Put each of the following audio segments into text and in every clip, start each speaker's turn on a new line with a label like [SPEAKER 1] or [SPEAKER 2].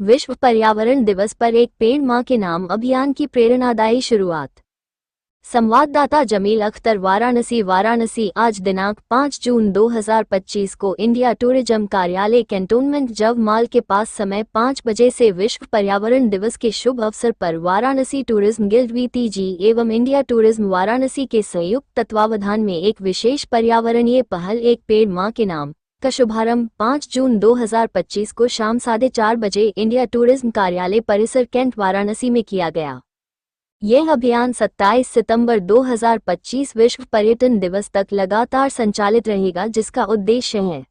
[SPEAKER 1] विश्व पर्यावरण दिवस पर एक पेड़ मां के नाम अभियान की प्रेरणादायी शुरुआत। संवाददाता जमील अख्तर, वाराणसी। आज दिनांक 5 जून 2025 को इंडिया टूरिज्म कार्यालय कैंटोनमेंट जव माल के पास समय 5 बजे से विश्व पर्यावरण दिवस के शुभ अवसर पर वाराणसी टूरिज्म गिल्ड वीटीजी एवं इंडिया टूरिज्म वाराणसी के संयुक्त तत्वावधान में एक विशेष पर्यावरणीय पहल एक पेड़ मां के नाम का शुभारंभ 5 जून 2025 को शाम 4:30 बजे इंडिया टूरिज्म कार्यालय परिसर कैंट वाराणसी में किया गया। यह अभियान 27 सितंबर 2025 विश्व पर्यटन दिवस तक लगातार संचालित रहेगा, जिसका उद्देश्य है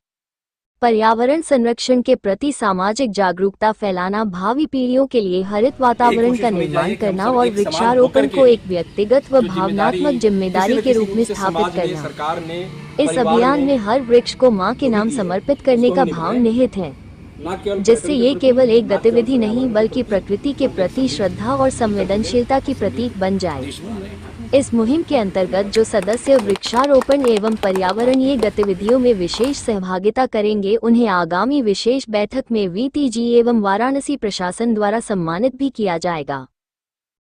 [SPEAKER 1] पर्यावरण संरक्षण के प्रति सामाजिक जागरूकता फैलाना, भावी पीढ़ियों के लिए हरित वातावरण का निर्माण करना और वृक्षारोपण को एक व्यक्तिगत व भावनात्मक जिम्मेदारी के रूप में स्थापित करना। इस अभियान में हर वृक्ष को मां के नाम समर्पित करने का भाव निहित है, जिससे ये केवल एक गतिविधि नहीं बल्कि प्रकृति के प्रति श्रद्धा और संवेदनशीलता की प्रतीक बन जाए। इस मुहिम के अंतर्गत जो सदस्य वृक्षारोपण एवं पर्यावरणीय गतिविधियों में विशेष सहभागिता करेंगे, उन्हें आगामी विशेष बैठक में वीटीजी एवं वाराणसी प्रशासन द्वारा सम्मानित भी किया जाएगा।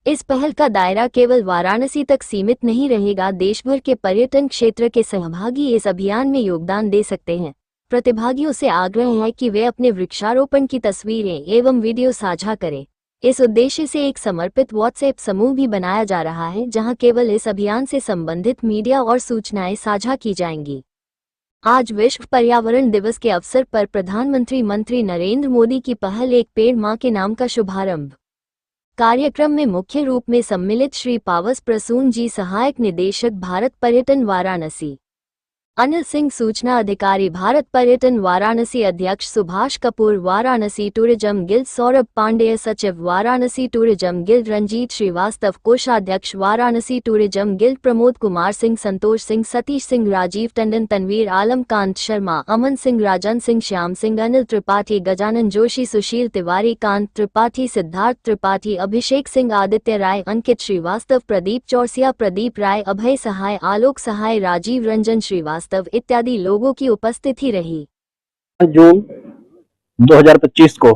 [SPEAKER 1] इस पहल का दायरा केवल वाराणसी तक सीमित नहीं रहेगा। देश भर के पर्यटन क्षेत्र के सहभागी इस अभियान में योगदान दे सकते हैं। प्रतिभागियों से आग्रह है कि वे अपने वृक्षारोपण की तस्वीरें एवं वीडियो साझा करें। इस उद्देश्य से एक समर्पित व्हाट्सएप समूह भी बनाया जा रहा है, जहां केवल इस अभियान से संबंधित मीडिया और सूचनाएं साझा की जाएंगी। आज विश्व पर्यावरण दिवस के अवसर पर प्रधानमंत्री नरेंद्र मोदी की पहल एक पेड़ मां के नाम का शुभारंभ। कार्यक्रम में मुख्य रूप में सम्मिलित श्री पावस प्रसून जी, सहायक निदेशक भारत पर्यटन वाराणसी, अनिल सिंह, सूचना अधिकारी भारत पर्यटन वाराणसी, अध्यक्ष सुभाष कपूर, वाराणसी टूरिज्म गिल्ड सौरभ पांडेय, सचिव वाराणसी टूरिज्म गिल्ड रंजीत श्रीवास्तव, कोषाध्यक्ष वाराणसी टूरिज्म गिल्ड प्रमोद कुमार सिंह, संतोष सिंह, सतीश सिंह, राजीव टंडन, तनवीर आलम, कांत शर्मा, अमन सिंह, राजन सिंह, श्याम सिंह, अनिल त्रिपाठी, गजानन जोशी, सुशील तिवारी, कांत त्रिपाठी, सिद्धार्थ त्रिपाठी, अभिषेक सिंह, आदित्य राय, अंकित श्रीवास्तव, प्रदीप चौरसिया, प्रदीप राय, अभय सहाय, आलोक सहाय, राजीव रंजन श्रीवास्तव इत्यादि लोगों की उपस्थिति रही।
[SPEAKER 2] जून 2025 को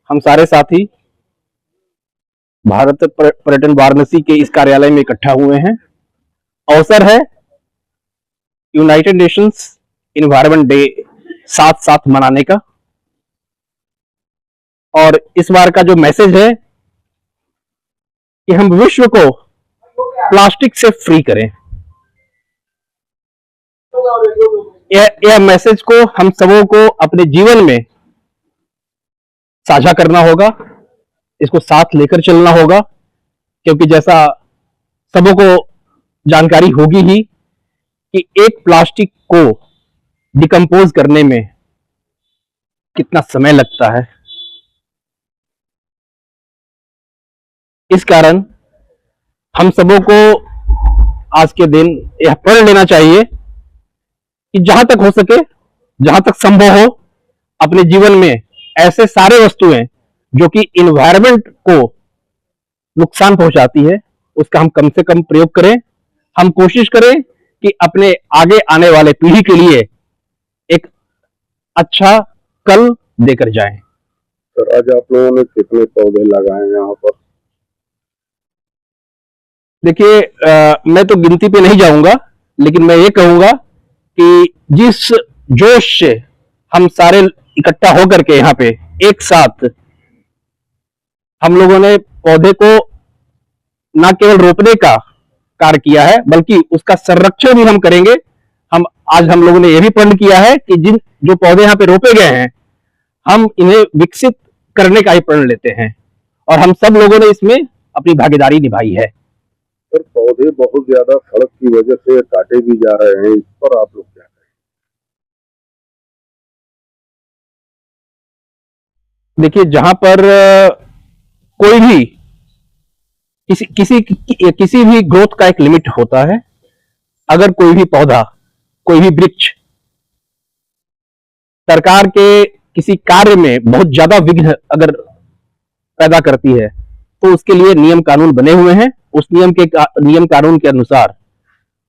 [SPEAKER 2] हम सारे साथी भारत पर्यटन वाराणसी के इस कार्यालय में इकट्ठा हुए हैं। अवसर है यूनाइटेड नेशंस एनवायरनमेंट डे साथ साथ मनाने का, और इस बार का जो मैसेज है कि हम विश्व को प्लास्टिक से फ्री करें। यह मैसेज को हम सबों को अपने जीवन में साझा करना होगा, इसको साथ लेकर चलना होगा, क्योंकि जैसा सबों को जानकारी होगी ही कि एक प्लास्टिक को डिकम्पोज करने में कितना समय लगता है। इस कारण हम सबों को आज के दिन यह पढ़ लेना चाहिए कि जहां तक हो सके, जहां तक संभव हो, अपने जीवन में ऐसे सारे वस्तुएं जो कि इन्वायरमेंट को नुकसान पहुंचाती है, उसका हम कम से कम प्रयोग करें। हम कोशिश करें कि अपने आगे आने वाले पीढ़ी के लिए एक अच्छा कल देकर जाएं।
[SPEAKER 3] सर, आज आप लोगों ने कितने पौधे लगाए यहाँ पर?
[SPEAKER 2] देखिए, मैं तो गिनती पे नहीं जाऊंगा, लेकिन मैं ये कहूंगा कि जिस जोश से हम सारे इकट्ठा होकर के यहाँ पे एक साथ हम लोगों ने पौधे को न केवल रोपने का कार्य किया है, बल्कि उसका संरक्षण भी हम करेंगे। हम लोगों ने यह भी प्रण किया है कि जो पौधे यहाँ पे रोपे गए हैं, हम इन्हें विकसित करने का ही प्रण लेते हैं, और हम सब लोगों ने इसमें अपनी भागीदारी निभाई है।
[SPEAKER 3] सर, पौधे बहुत ज्यादा सड़क की वजह से काटे भी जा रहे हैं, इस पर आप लोग क्या करें?
[SPEAKER 2] देखिए, जहां पर कोई भी किसी भी ग्रोथ का एक लिमिट होता है। अगर कोई भी पौधा, कोई भी वृक्ष सरकार के किसी कार्य में बहुत ज्यादा विघ्न अगर पैदा करती है, तो उसके लिए नियम कानून बने हुए हैं। उस नियम कानून के अनुसार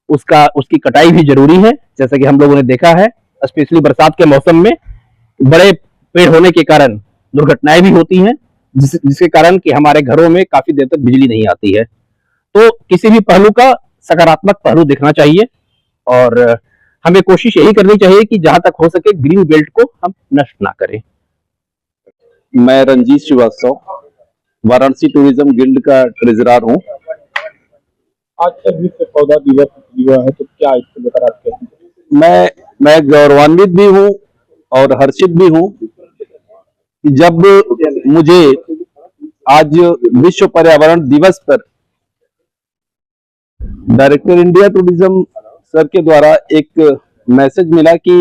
[SPEAKER 2] उसकी कटाई भी जरूरी है। जैसा कि हम लोगों ने देखा है, स्पेशली बरसात के मौसम में बड़े पेड़ होने के कारण दुर्घटनाएं भी होती हैं, जिसके कारण कि हमारे घरों में काफी देर तक बिजली नहीं आती है। तो किसी भी पहलू का सकारात्मक पहलू देखना चाहिए और हमें कोशिश यही करनी चाहिए कि जहां तक हो सके ग्रीन बेल्ट को हम नष्ट ना करें।
[SPEAKER 3] मैं रंजीत श्रीवास्तव, वाराणसी टूरिज्म गिल्ड का ट्रेजरर हूँ।
[SPEAKER 4] आज का विश्व पौधा दिवस हुआ है, तो क्या इसको लेकर आप कहते हैं?
[SPEAKER 3] मैं गौरवान्वित भी हूँ और हर्षित भी हूँ कि जब मुझे आज विश्व पर्यावरण दिवस पर डायरेक्टर इंडिया टूरिज्म सर के द्वारा एक मैसेज मिला कि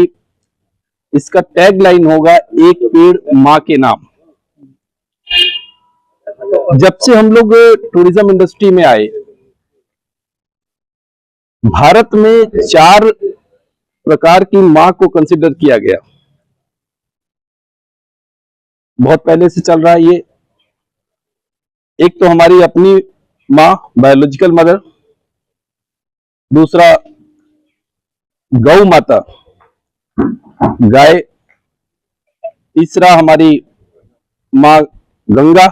[SPEAKER 3] इसका टैग लाइन होगा एक पेड़ माँ के नाम। जब से हम लोग टूरिज्म इंडस्ट्री में आए, भारत में 4 प्रकार की माँ को कंसिडर किया गया। बहुत पहले से चल रहा है ये। एक तो हमारी अपनी माँ, बायोलॉजिकल मदर, दूसरा गौ माता, गाय, तीसरा हमारी माँ गंगा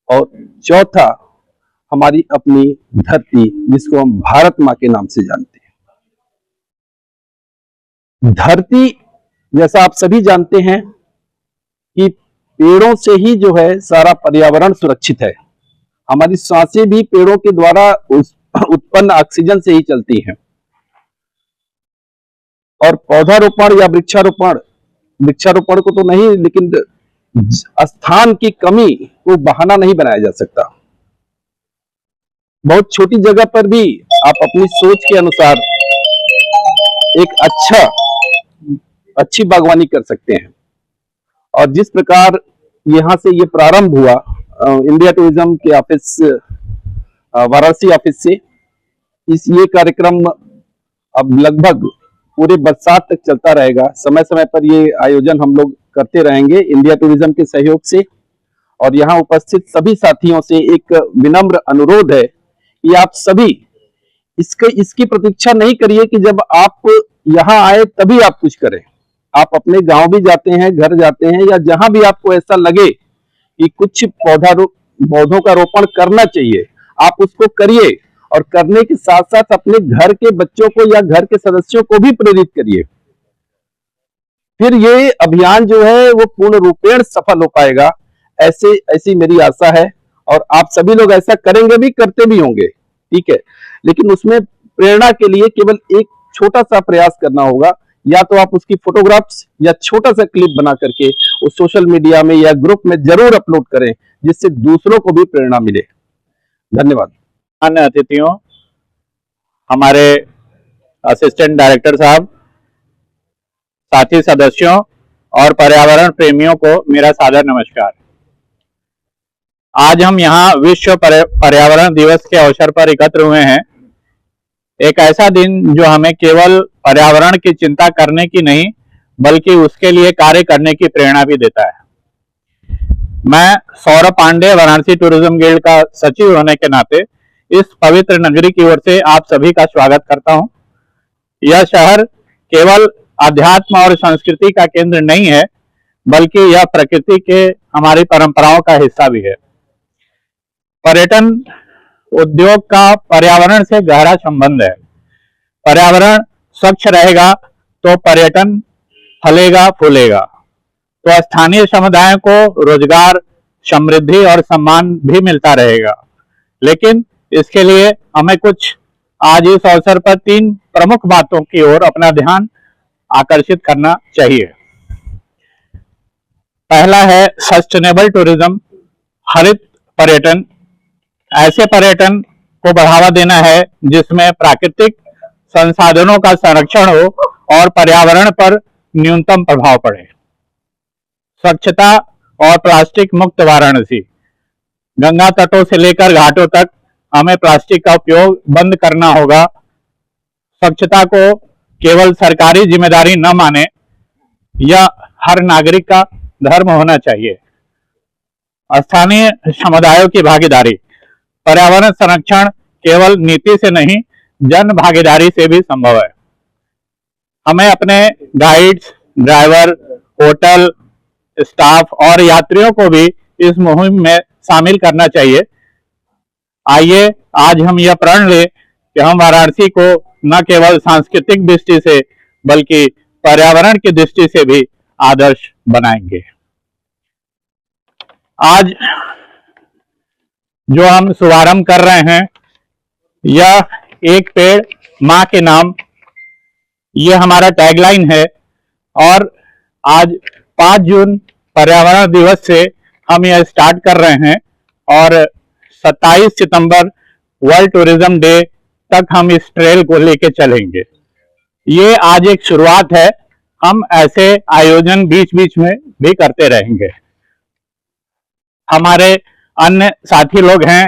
[SPEAKER 3] और चौथा हमारी अपनी धरती, जिसको हम भारत माँ के नाम से जानते हैं। धरती, जैसा आप सभी जानते हैं कि पेड़ों से ही जो है सारा पर्यावरण सुरक्षित है। हमारी सांसें भी पेड़ों के द्वारा उत्पन्न ऑक्सीजन से ही चलती हैं। और पौधारोपण या वृक्षारोपण को तो नहीं, लेकिन स्थान की कमी को बहाना नहीं बनाया जा सकता। बहुत छोटी जगह पर भी आप अपनी सोच के अनुसार एक अच्छी बागवानी कर सकते हैं। और जिस प्रकार यहां से ये प्रारंभ हुआ इंडिया टूरिज्म के ऑफिस, वाराणसी ऑफिस से, ये कार्यक्रम अब लगभग पूरे बरसात तक चलता रहेगा। समय समय पर ये आयोजन हम लोग करते रहेंगे इंडिया टूरिज्म के सहयोग से। और यहाँ उपस्थित सभी साथियों से एक विनम्र अनुरोध है कि आप सभी इसकी प्रतीक्षा नहीं करिए कि जब आप यहाँ आए तभी आप कुछ करें। आप अपने गांव भी जाते हैं, घर जाते हैं, या जहां भी आपको ऐसा लगे कि कुछ पौधों का रोपण करना चाहिए, आप उसको करिए। और करने के साथ साथ अपने घर के बच्चों को या घर के सदस्यों को भी प्रेरित करिए। फिर ये अभियान जो है वो पूर्ण रूपेण सफल हो पाएगा, ऐसी मेरी आशा है। और आप सभी लोग ऐसा करेंगे भी, करते भी होंगे, ठीक है। लेकिन उसमें प्रेरणा के लिए केवल एक छोटा सा प्रयास करना होगा। या तो आप उसकी फोटोग्राफ्स या छोटा सा क्लिप बना करके उस सोशल मीडिया में या ग्रुप में जरूर अपलोड करें, जिससे दूसरों को भी प्रेरणा मिले। धन्यवाद।
[SPEAKER 5] अन्य अतिथियों, हमारे असिस्टेंट डायरेक्टर साहब, साथी सदस्यों और पर्यावरण प्रेमियों को मेरा सादर नमस्कार। आज हम यहाँ विश्व पर्यावरण दिवस के अवसर पर एकत्र हुए हैं। एक ऐसा दिन जो हमें केवल पर्यावरण की चिंता करने की नहीं, बल्कि उसके लिए कार्य करने की प्रेरणा भी देता है। मैं सौरभ पांडे, वाराणसी टूरिज्म गिल्ड का सचिव होने के नाते इस पवित्र नगरी की ओर से आप सभी का स्वागत करता हूं। यह शहर केवल अध्यात्म और संस्कृति का केंद्र नहीं है, बल्कि यह प्रकृति के हमारी परंपराओं का हिस्सा भी है। पर्यटन उद्योग का पर्यावरण से गहरा संबंध है। पर्यावरण स्वच्छ रहेगा तो पर्यटन फलेगा फूलेगा, तो स्थानीय समुदायों को रोजगार, समृद्धि और सम्मान भी मिलता रहेगा। लेकिन इसके लिए हमें कुछ आज इस अवसर पर 3 प्रमुख बातों की ओर अपना ध्यान आकर्षित करना चाहिए। पहला है सस्टेनेबल टूरिज्म, हरित पर्यटन। ऐसे पर्यटन को बढ़ावा देना है जिसमें प्राकृतिक संसाधनों का संरक्षण हो और पर्यावरण पर न्यूनतम प्रभाव पड़े। स्वच्छता और प्लास्टिक मुक्त वाराणसी। गंगा तटों से लेकर घाटों तक हमें प्लास्टिक का उपयोग बंद करना होगा। स्वच्छता को केवल सरकारी जिम्मेदारी न माने, यह हर नागरिक का धर्म होना चाहिए। स्थानीय समुदायों की भागीदारी। पर्यावरण संरक्षण केवल नीति से नहीं, जन भागीदारी से भी संभव है। हमें अपने गाइड्स, ड्राइवर, होटल, स्टाफ और यात्रियों को भी इस मुहिम में शामिल करना चाहिए। आइए आज हम यह प्रण लें कि हम वाराणसी को न केवल सांस्कृतिक दृष्टि से बल्कि पर्यावरण की दृष्टि से भी आदर्श बनाएंगे। आज जो हम शुभारंभ कर रहे हैं, यह एक पेड़ मां के नाम, ये हमारा टैगलाइन है। और आज 5 जून पर्यावरण दिवस से हम यह स्टार्ट कर रहे हैं और 27 सितंबर वर्ल्ड टूरिज्म डे तक हम इस ट्रेल को लेके चलेंगे। ये आज एक शुरुआत है, हम ऐसे आयोजन बीच बीच में भी करते रहेंगे। हमारे अन्य साथी लोग हैं,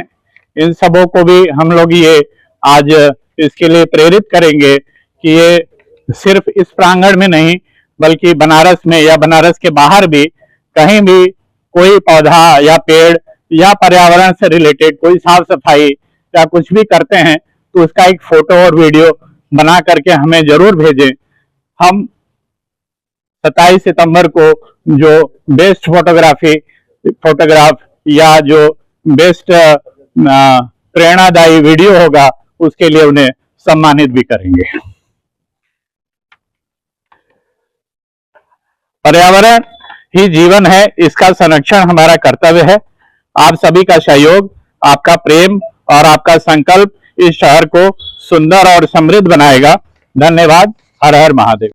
[SPEAKER 5] इन सबों को भी हम लोग ये आज इसके लिए प्रेरित करेंगे कि ये सिर्फ इस प्रांगण में नहीं बल्कि बनारस में या बनारस के बाहर भी कहीं भी कोई पौधा या पेड़ या पर्यावरण से रिलेटेड कोई साफ सफाई या कुछ भी करते हैं तो उसका एक फोटो और वीडियो बना करके हमें जरूर भेजें। हम 27 सितंबर को जो बेस्ट फोटोग्राफ या जो बेस्ट प्रेरणादायी वीडियो होगा उसके लिए उन्हें सम्मानित भी करेंगे। पर्यावरण ही जीवन है, इसका संरक्षण हमारा कर्तव्य है। आप सभी का सहयोग, आपका प्रेम और आपका संकल्प इस शहर को सुंदर और समृद्ध बनाएगा। धन्यवाद। हर हर महादेव।